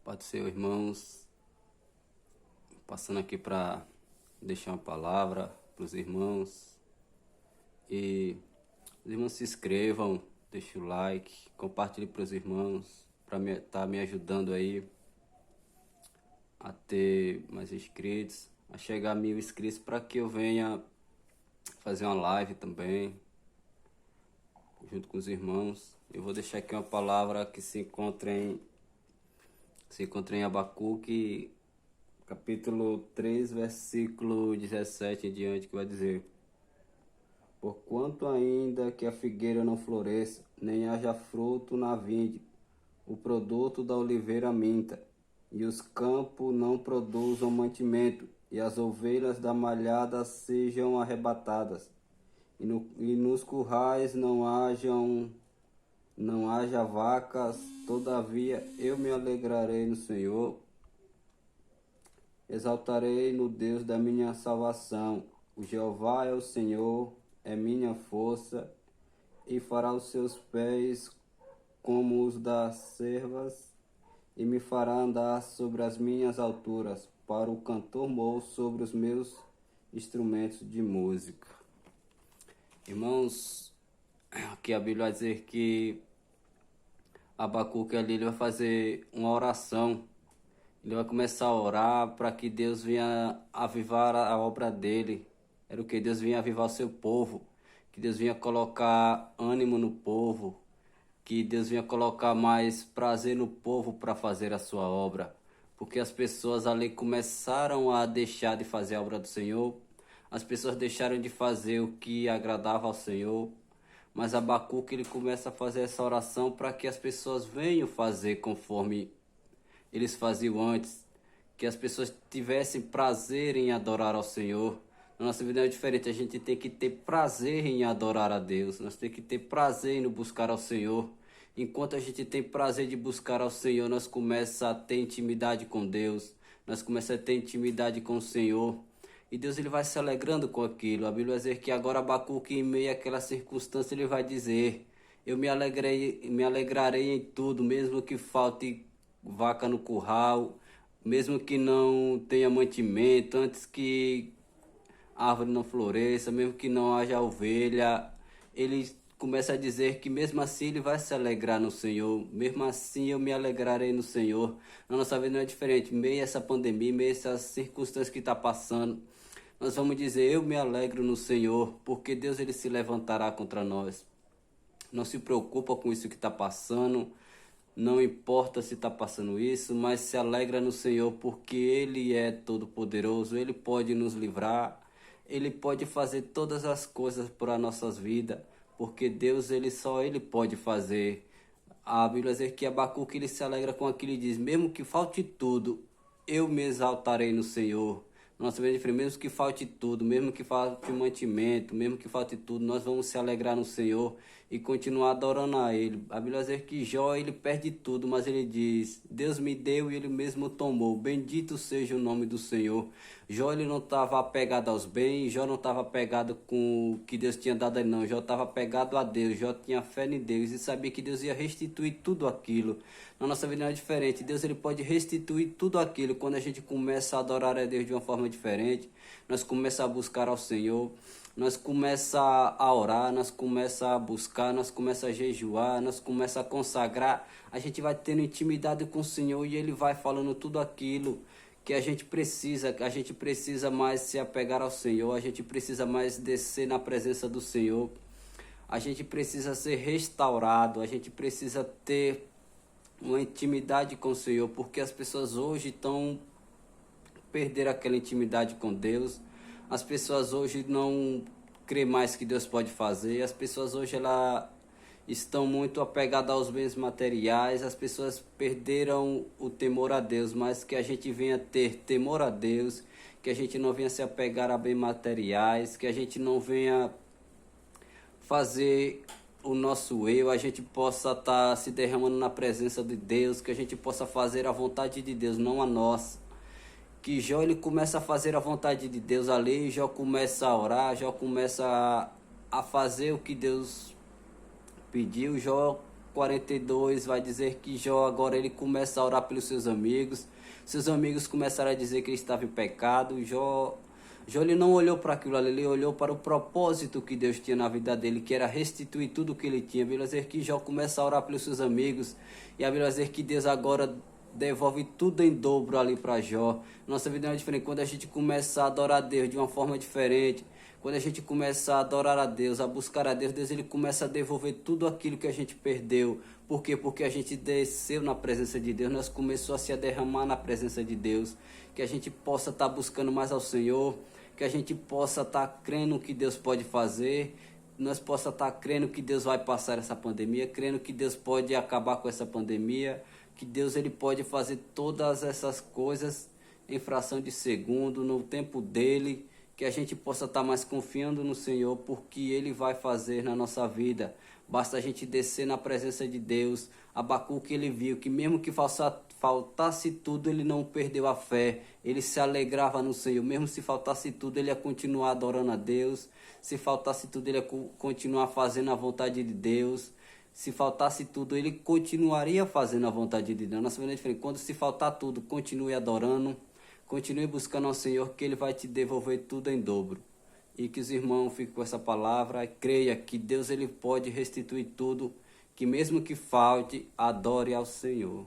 Pode ser, irmãos, passando aqui para deixar uma palavra para os irmãos. E os irmãos se inscrevam, deixem o like, compartilhe para os irmãos, para estar me ajudando aí a ter mais inscritos, a chegar a 1000 inscritos, para que eu venha fazer uma live também, junto com os irmãos. Eu vou deixar aqui uma palavra que se encontra em Abacuque, capítulo 3, versículo 17 em diante, que vai dizer: Porquanto ainda que a figueira não floresça, nem haja fruto na vinde, o produto da oliveira minta, e os campos não produzam mantimento, e as ovelhas da malhada sejam arrebatadas, e nos currais não haja vacas, todavia eu me alegrarei no Senhor, exaltarei no Deus da minha salvação. O Jeová é o Senhor, é minha força, e fará os seus pés como os das servas, e me fará andar sobre as minhas alturas, para o cantor moço sobre os meus instrumentos de música. Irmãos, aqui a Bíblia vai dizer que Abacuque ali ele vai fazer uma oração. Ele vai começar a orar para que Deus venha avivar a obra dele. Era o que? Deus vinha avivar o seu povo. Que Deus vinha colocar ânimo no povo. Que Deus vinha colocar mais prazer no povo para fazer a sua obra. Porque as pessoas ali começaram a deixar de fazer a obra do Senhor. As pessoas deixaram de fazer o que agradava ao Senhor. Mas Abacuque ele começa a fazer essa oração para que as pessoas venham fazer conforme eles faziam antes, que as pessoas tivessem prazer em adorar ao Senhor. Na nossa vida é diferente, a gente tem que ter prazer em adorar a Deus, nós temos que ter prazer em buscar ao Senhor. Enquanto a gente tem prazer de buscar ao Senhor, nós começamos a ter intimidade com Deus, nós começamos a ter intimidade com o Senhor, e Deus ele vai se alegrando com aquilo. A Bíblia vai dizer que agora Abacuque, em meio àquela circunstância, ele vai dizer: eu me alegrarei em tudo, mesmo que falte vaca no curral, mesmo que não tenha mantimento, antes que a árvore não floresça, mesmo que não haja ovelha. Ele começa a dizer que mesmo assim ele vai se alegrar no Senhor, mesmo assim eu me alegrarei no Senhor. Na nossa vida não é diferente, meio a essa pandemia, meio a essas circunstâncias que está passando, nós vamos dizer: eu me alegro no Senhor, porque Deus ele se levantará contra nós. Não se preocupa com isso que está passando, não importa se está passando isso, mas se alegra no Senhor, porque Ele é todo-poderoso, Ele pode nos livrar, Ele pode fazer todas as coisas para nossas vidas, porque Deus, só Ele pode fazer. A Bíblia diz que Abacuque ele se alegra com aquilo e diz: mesmo que falte tudo, eu me exaltarei no Senhor. Nossa vida é diferente, mesmo que falte tudo, mesmo que falte mantimento, mesmo que falte tudo, nós vamos se alegrar no Senhor e continuar adorando a Ele. A Bíblia diz que Jó, ele perde tudo, mas ele diz: Deus me deu e Ele mesmo tomou. Bendito seja o nome do Senhor. Jó, ele não estava apegado aos bens, Jó não estava apegado com o que Deus tinha dado a ele, não. Jó estava apegado a Deus, Jó tinha fé em Deus e sabia que Deus ia restituir tudo aquilo. Na nossa vida não é diferente. Deus ele pode restituir tudo aquilo quando a gente começa a adorar a Deus de uma forma diferente. Nós começamos a buscar ao Senhor, nós começamos a orar, nós começamos a buscar, nós começamos a jejuar, nós começamos a consagrar. A gente vai tendo intimidade com o Senhor e Ele vai falando tudo aquilo que a gente precisa mais se apegar ao Senhor, a gente precisa mais descer na presença do Senhor, a gente precisa ser restaurado, a gente precisa ter uma intimidade com o Senhor, porque as pessoas hoje estão perder aquela intimidade com Deus. As pessoas hoje não creem mais que Deus pode fazer. As pessoas hoje estão muito apegadas aos bens materiais. As pessoas perderam o temor a Deus, mas que a gente venha ter temor a Deus, que a gente não venha se apegar a bens materiais, que a gente não venha fazer o nosso eu, a gente possa estar se derramando na presença de Deus, que a gente possa fazer a vontade de Deus, não a nossa. Que Jó ele começa a fazer a vontade de Deus ali, Jó começa a orar, Jó começa a fazer o que Deus pediu. Jó 42 vai dizer que Jó agora ele começa a orar pelos seus amigos. Seus amigos começaram a dizer que ele estava em pecado. Jó ele não olhou para aquilo ali, ele olhou para o propósito que Deus tinha na vida dele, que era restituir tudo o que ele tinha. A Bíblia vai dizer que Jó começa a orar pelos seus amigos, e a Bíblia vai dizer que Deus agora devolve tudo em dobro ali para Jó. Nossa vida é diferente quando a gente começa a adorar a Deus de uma forma diferente. Quando a gente começa a adorar a Deus, a buscar a Deus, Deus ele começa a devolver tudo aquilo que a gente perdeu. Por quê? Porque a gente desceu na presença de Deus, nós começamos a se derramar na presença de Deus. Que a gente possa estar buscando mais ao Senhor, que a gente possa estar crendo que Deus pode fazer, nós possa estar crendo que Deus vai passar essa pandemia, crendo que Deus pode acabar com essa pandemia, que Deus ele pode fazer todas essas coisas em fração de segundo, no tempo dele, que a gente possa estar mais confiando no Senhor, porque Ele vai fazer na nossa vida. Basta a gente descer na presença de Deus. Abacuque ele viu que mesmo que faltasse tudo, ele não perdeu a fé. Ele se alegrava no Senhor. Mesmo se faltasse tudo, ele ia continuar adorando a Deus. Se faltasse tudo, ele ia continuar fazendo a vontade de Deus. Se faltasse tudo, ele continuaria fazendo a vontade de Deus. Nossa vida é diferente. Quando se faltar tudo, continue adorando. Continue buscando ao Senhor, que Ele vai te devolver tudo em dobro. E que os irmãos fiquem com essa palavra e creia que Deus ele pode restituir tudo, que mesmo que falte, adore ao Senhor.